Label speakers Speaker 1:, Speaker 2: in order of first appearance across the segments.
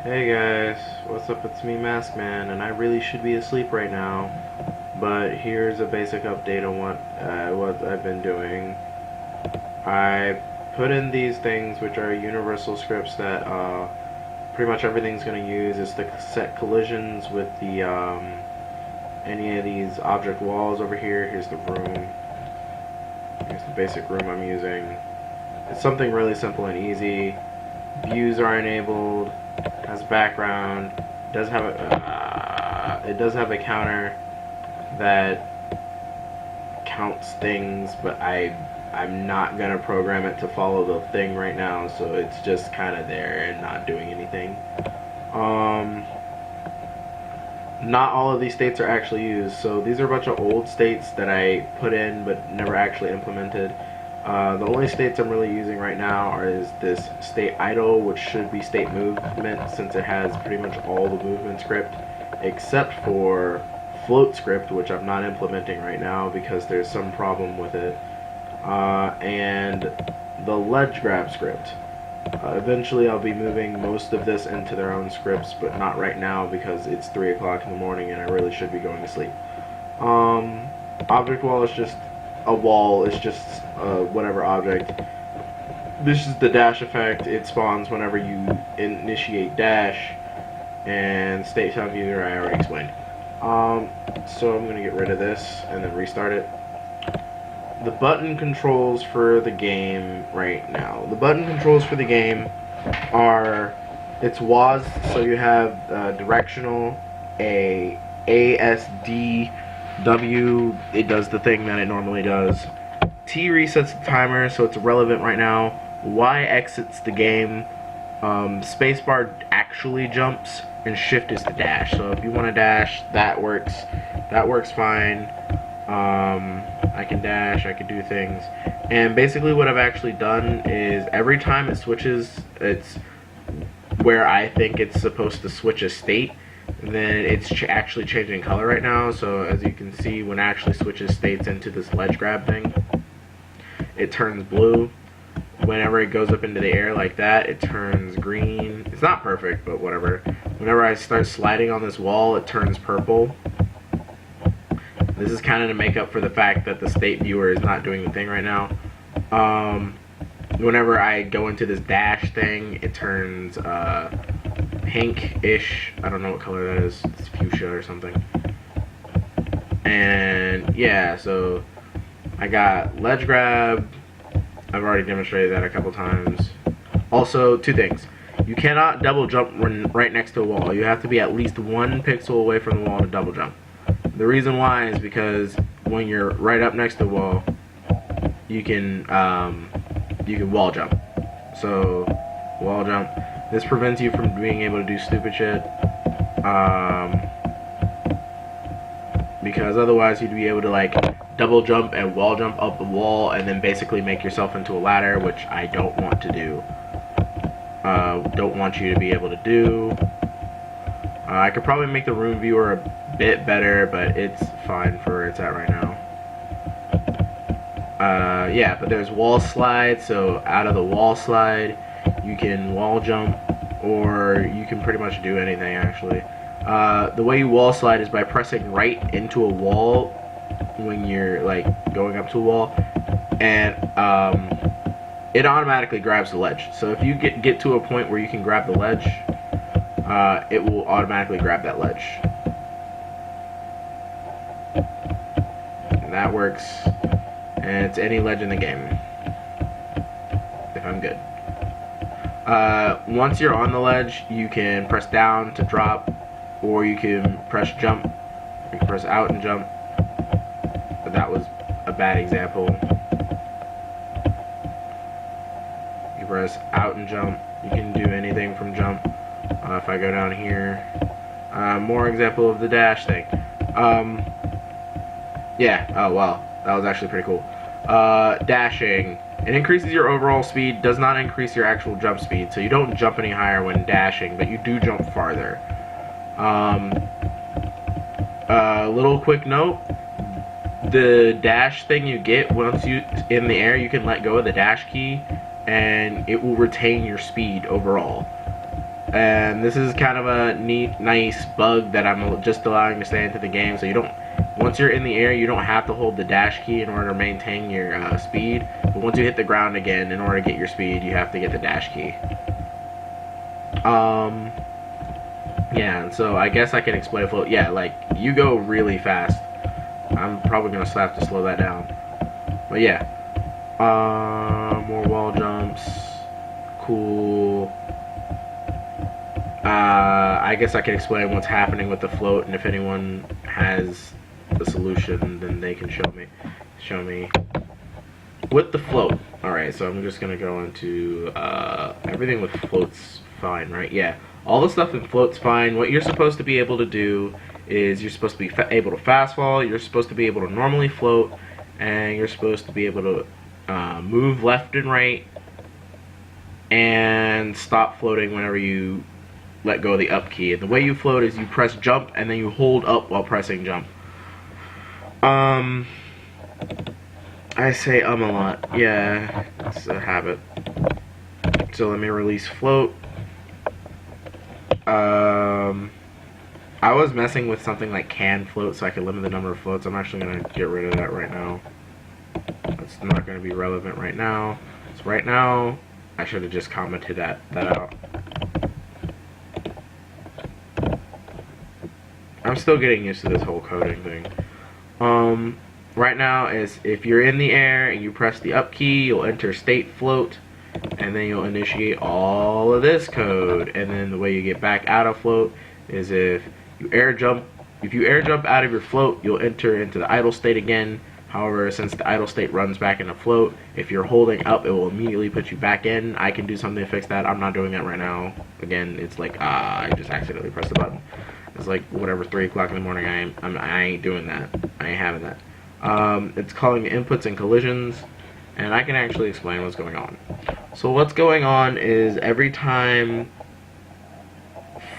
Speaker 1: Hey guys, what's up? It's me, Maskman, and I really should be asleep right now. But here's a basic update on what I've been doing. I put in these things, which are universal scripts that pretty much everything's going to use is to set collisions with the any of these object walls over here. Here's the room. Here's the basic room I'm using. It's something really simple and easy. Views are enabled. Has background. It does have a counter that counts things, but I'm not gonna program it to follow the thing right now, so it's just kind of there and not doing anything. Not all of these states are actually used, so these are a bunch of old states that I put in but never actually implemented. The only states I'm really using right now is this state idle, which should be state movement, since it has pretty much all the movement script except for float script, which I'm not implementing right now because there's some problem with it, and the ledge grab script. Eventually I'll be moving most of this into their own scripts, but not right now because it's 3 o'clock in the morning and I really should be going to sleep. Object wall is just a wall. It's just whatever object. This is the dash effect. It spawns whenever you initiate dash, and state time user I already explained. So I'm gonna get rid of this and then restart it. The button controls for the game right now. The button controls for the game are, it's WAS, so you have directional, A, S, D, W, it does the thing that it normally does. T resets the timer, so it's relevant right now. Y exits the game. Spacebar actually jumps, and shift is the dash. So if you want to dash, that works. That works fine. I can dash, I can do things. And basically what I've actually done is every time it switches, it's where I think it's supposed to switch a state, then it's actually changing color right now. So as you can see, when it actually switches states into this ledge grab thing, it turns blue. Whenever it goes up into the air like that, it turns green. It's not perfect, but whatever. Whenever I start sliding on this wall, it turns purple. This is kind of to make up for the fact that the state viewer is not doing the thing right now. Whenever I go into this dash thing, it turns pink-ish. I don't know what color that is. It's fuchsia or something. And yeah, so I got ledge grab. I've already demonstrated that a couple times. Also, two things. You cannot double jump when right next to a wall. You have to be at least 1 pixel away from the wall to double jump. The reason why is because when you're right up next to the wall, you can wall jump. So wall jump. This prevents you from being able to do stupid shit. Because otherwise you'd be able to like double jump and wall jump up the wall and then basically make yourself into a ladder, which I don't want to do. Don't want you to be able to do. I could probably make the room viewer a bit better, but it's fine for where it's at right now. Yeah, but there's wall slide, so out of the wall slide, you can wall jump, or you can pretty much do anything actually. The way you wall slide is by pressing right into a wall when you're like going up to a wall, and it automatically grabs the ledge. So if you get to a point where you can grab the ledge, it will automatically grab that ledge. And that works, and it's any ledge in the game, if I'm good. Once you're on the ledge, you can press down to drop, or you can press jump. You can press out and jump, but that was a bad example. You press out and jump. You can do anything from jump. If I go down here, more example of the dash thing. Yeah, oh wow, that was actually pretty cool. Dashing. It increases your overall speed, does not increase your actual jump speed, so you don't jump any higher when dashing, but you do jump farther. Little quick note, the dash thing you get once you in the air, you can let go of the dash key and it will retain your speed overall. And this is kind of a neat, nice bug that I'm just allowing to stay into the game. So you don't, once you're in the air, you don't have to hold the dash key in order to maintain your speed. But once you hit the ground again, in order to get your speed, you have to get the dash key. Yeah, and so I guess I can explain float. Yeah, like, you go really fast. I'm probably going to have to slow that down. But yeah. More wall jumps. Cool. I guess I can explain what's happening with the float, and if anyone has the solution, then they can show me. With the float. Alright, so I'm just going to go into everything with float's fine, right? Yeah. All the stuff in float's fine. What you're supposed to be able to do is you're supposed to be able to fast fall, you're supposed to be able to normally float, and you're supposed to be able to move left and right and stop floating whenever you let go of the up key. And the way you float is you press jump and then you hold up while pressing jump. I say a lot. Yeah, it's a habit. So let me release float. I was messing with something like can float so I could limit the number of floats. I'm actually going to get rid of that right now. That's not going to be relevant right now. So right now, I should have just commented that out. I'm still getting used to this whole coding thing. Right now is if you're in the air and you press the up key, you'll enter state float, and then you'll initiate all of this code. And then the way you get back out of float is if you air jump out of your float, you'll enter into the idle state again. However, since the idle state runs back into float, if you're holding up, it will immediately put you back in. I can do something to fix that. I'm not doing that right now. Again, it's like, I just accidentally pressed the button. It's like, whatever, 3 o'clock in the morning. I ain't doing that. I ain't having that. It's calling the inputs and collisions, and I can actually explain what's going on. So what's going on is every time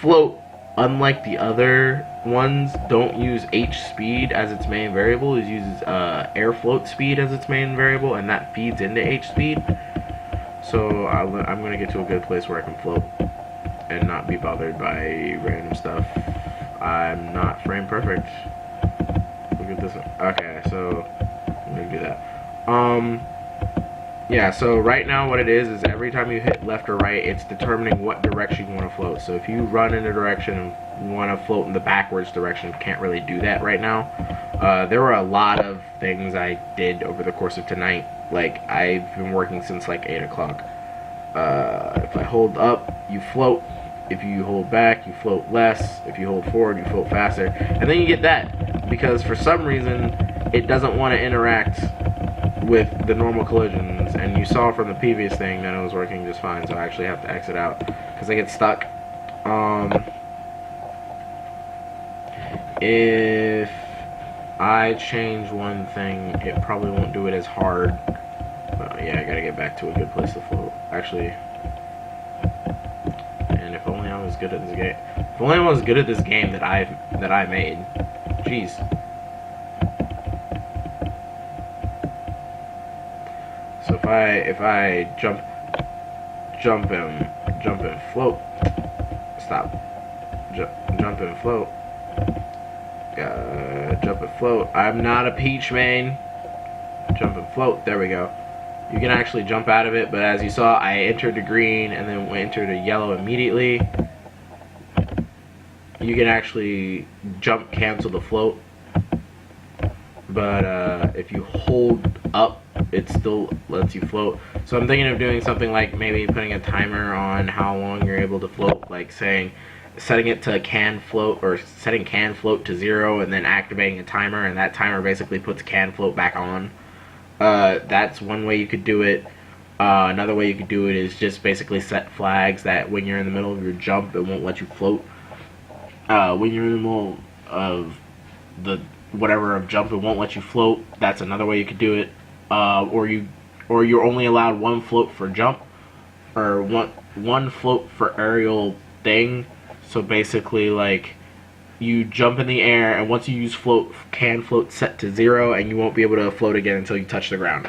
Speaker 1: float, unlike the other ones, don't use H speed as its main variable. It uses air float speed as its main variable, and that feeds into H speed. So I'm going to get to a good place where I can float and not be bothered by random stuff. I'm not frame perfect. Look at this one. Okay, so I'm going to do that. Yeah, so right now what it is every time you hit left or right, it's determining what direction you want to float. So if you run in a direction and you want to float in the backwards direction, you can't really do that right now. There were a lot of things I did over the course of tonight. Like, I've been working since like 8 o'clock. If I hold up, you float. If you hold back, you float less. If you hold forward, you float faster. And then you get that, because for some reason, it doesn't want to interact with the normal collisions, and you saw from the previous thing that it was working just fine, so I actually have to exit out because I get stuck. If I change one thing, it probably won't do it as hard. Yeah, I gotta get back to a good place to float, actually. And if only I was good at this game. If only I was good at this game that I made. Jeez. So if I jump and float, stop, jump and float, jump and float. I'm not a peach main. Jump and float. There we go. You can actually jump out of it, but as you saw, I entered the green and then entered the yellow immediately. You can actually jump cancel the float, but if you hold up, it still lets you float. So I'm thinking of doing something like maybe putting a timer on how long you're able to float, like setting it to can float, or setting can float to 0 and then activating a timer, and that timer basically puts can float back on. That's one way you could do it. Another way you could do it is just basically set flags that when you're in the middle of your jump, it won't let you float. When you're in the middle of the whatever of jump, it won't let you float. That's another way you could do it. Or you're only allowed one float for jump, or one float for aerial thing. So basically, like, you jump in the air, and once you use can float set to 0, and you won't be able to float again until you touch the ground.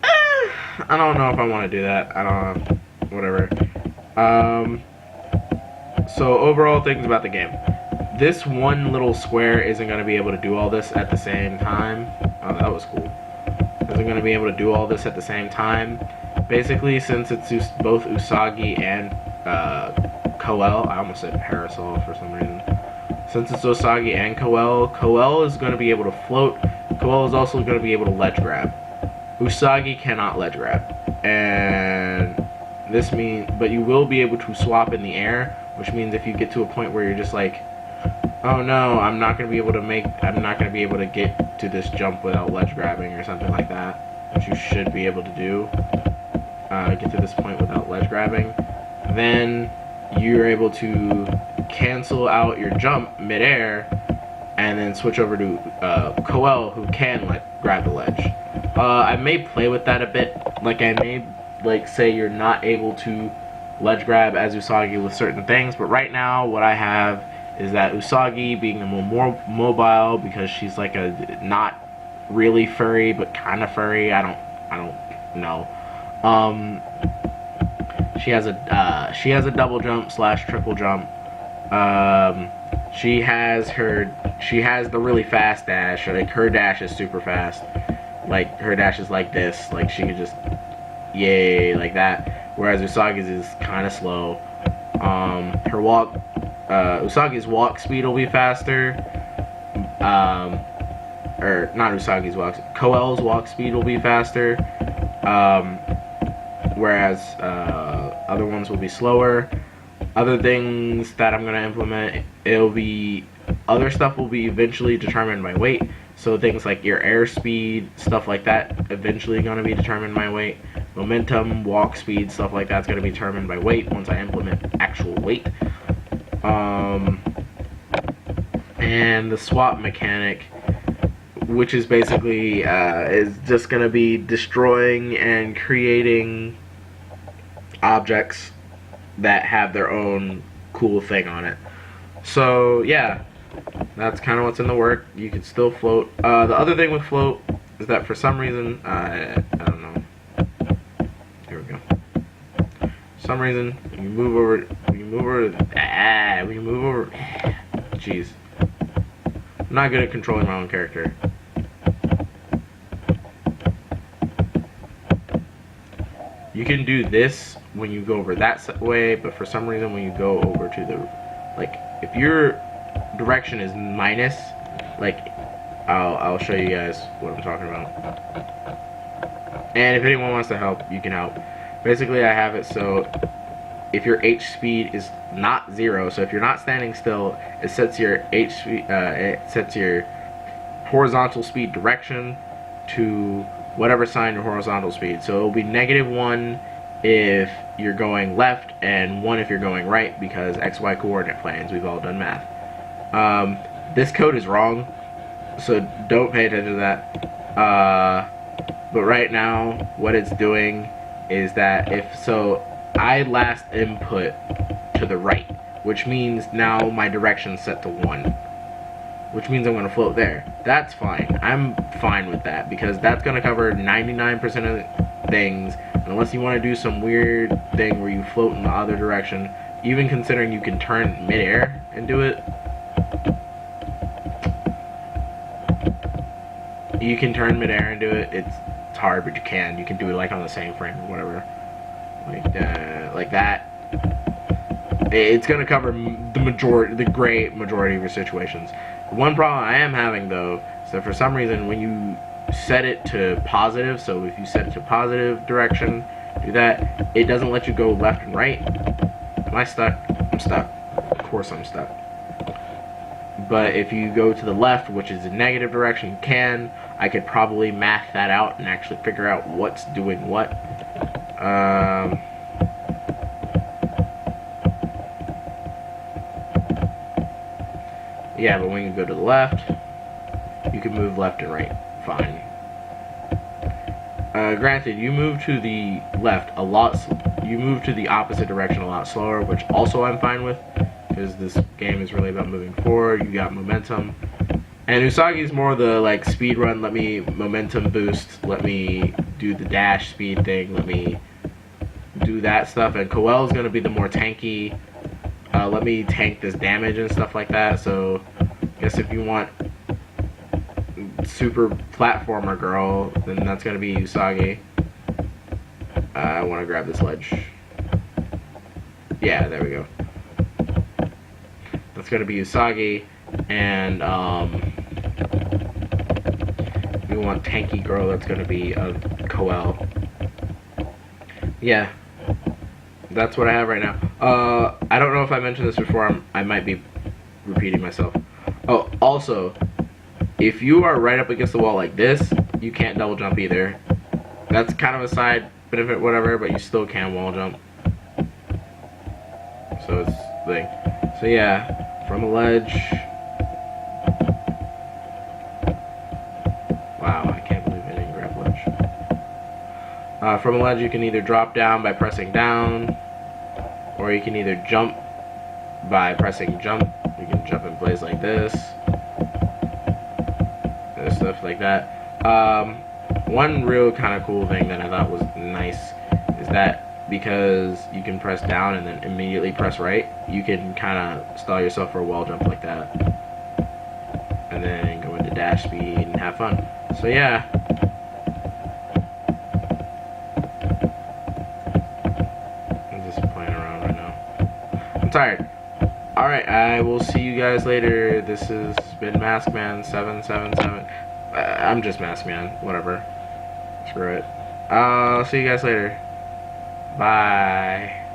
Speaker 1: I don't know if I want to do that. I don't know. Whatever. So overall things about the game. This one little square isn't going to be able to do all this at the same time. Oh, that was cool. Isn't going to be able to do all this at the same time. Basically, since it's both Usagi and Coel, I almost said Parasol for some reason. Since it's Usagi and Coel, Coel is going to be able to float. Coel is also going to be able to ledge grab. Usagi cannot ledge grab. And this means, but you will be able to swap in the air, which means if you get to a point where you're just like, oh no, I'm not going to be able to get to this jump without ledge grabbing or something like that, which you should be able to do, get to this point without ledge grabbing, then you're able to cancel out your jump midair and then switch over to Coel, who can grab the ledge. I may play with that a bit, like I may say you're not able to ledge grab as Usagi with certain things, but right now what I have is that Usagi being the more mobile, because she's like a not really furry but kind of furry. I don't know. She has a double jump / triple jump. She has the really fast dash. Like her dash is super fast. Like her dash is like this. Like she could just yay like that. Whereas Usagi's is kind of slow. Her walk. Usagi's walk speed will be faster. Or not Usagi's walk. Coel's walk speed will be faster. Whereas other ones will be slower. Other things that I'm gonna implement, other stuff will be eventually determined by weight. So things like your airspeed, stuff like that, eventually gonna be determined by weight. Momentum, walk speed, stuff like that's gonna be determined by weight once I implement actual weight. And the swap mechanic, which is basically is just gonna be destroying and creating objects that have their own cool thing on it. So yeah, that's kind of what's in the work. You can still float. The other thing with float is that for some reason, I don't know. Here we go. For some reason, when you move over, jeez. I'm not good at controlling my own character. You can do this when you go over that way, but for some reason when you go over to the, if your direction is minus, I'll show you guys what I'm talking about. And if anyone wants to help, you can help. Basically, I have it so if your H speed is not 0, so if you're not standing still, it sets your it sets your horizontal speed direction to whatever sign your horizontal speed. So it will be -1 if you're going left and 1 if you're going right, because XY coordinate planes. We've all done math. This code is wrong, so don't pay attention to that. But right now, what it's doing is that I last input to the right, which means now my direction's set to 1, which means I'm going to float there. That's fine. I'm fine with that, because that's going to cover 99% of things, unless you want to do some weird thing where you float in the other direction, even considering you can turn midair and do it. You can turn midair and do it. It's hard, but you can. You can do it like on the same frame or whatever. Like that. It's going to cover the great majority of your situations. One problem I am having though is that for some reason when you set it to positive, so if you set it to positive direction, do that, it doesn't let you go left and right. Am I stuck? I'm stuck. Of course I'm stuck. But if you go to the left, which is the negative direction, you can. I could probably math that out and actually figure out what's doing what. Yeah, but when you go to the left, you can move left and right. Fine. Granted, you move to the left a lot. You move to the opposite direction a lot slower, which also I'm fine with, because this game is really about moving forward. You got momentum, and Usagi's more the speed run. Let me momentum boost. Let me do the dash speed thing. Let me do that stuff, and Coel is gonna be the more tanky. Let me tank this damage and stuff like that. So, I guess if you want super platformer girl, then that's gonna be Usagi. I want to grab this ledge. Yeah, there we go. That's gonna be Usagi, and if you want tanky girl, that's gonna be Coel. Yeah, that's what I have right now. I don't know if I mentioned this before. I might be repeating myself. Oh, also, if you are right up against the wall like this, you can't double jump either. That's kind of a side benefit, whatever, but you still can wall jump. So it's the thing. So yeah, from a ledge. Wow, I can't believe I didn't grab ledge. From a ledge, you can either drop down by pressing down, or you can either jump by pressing jump. You can jump in place like this. And stuff like that. One real kind of cool thing that I thought was nice is that because you can press down and then immediately press right, you can kind of stall yourself for a wall jump like that. And then go into dash speed and have fun. So yeah. I'm just playing around right now. I'm tired. Alright, I will see you guys later. This has been Maskman777. I'm just Maskman. Whatever. Screw it. I'll see you guys later. Bye.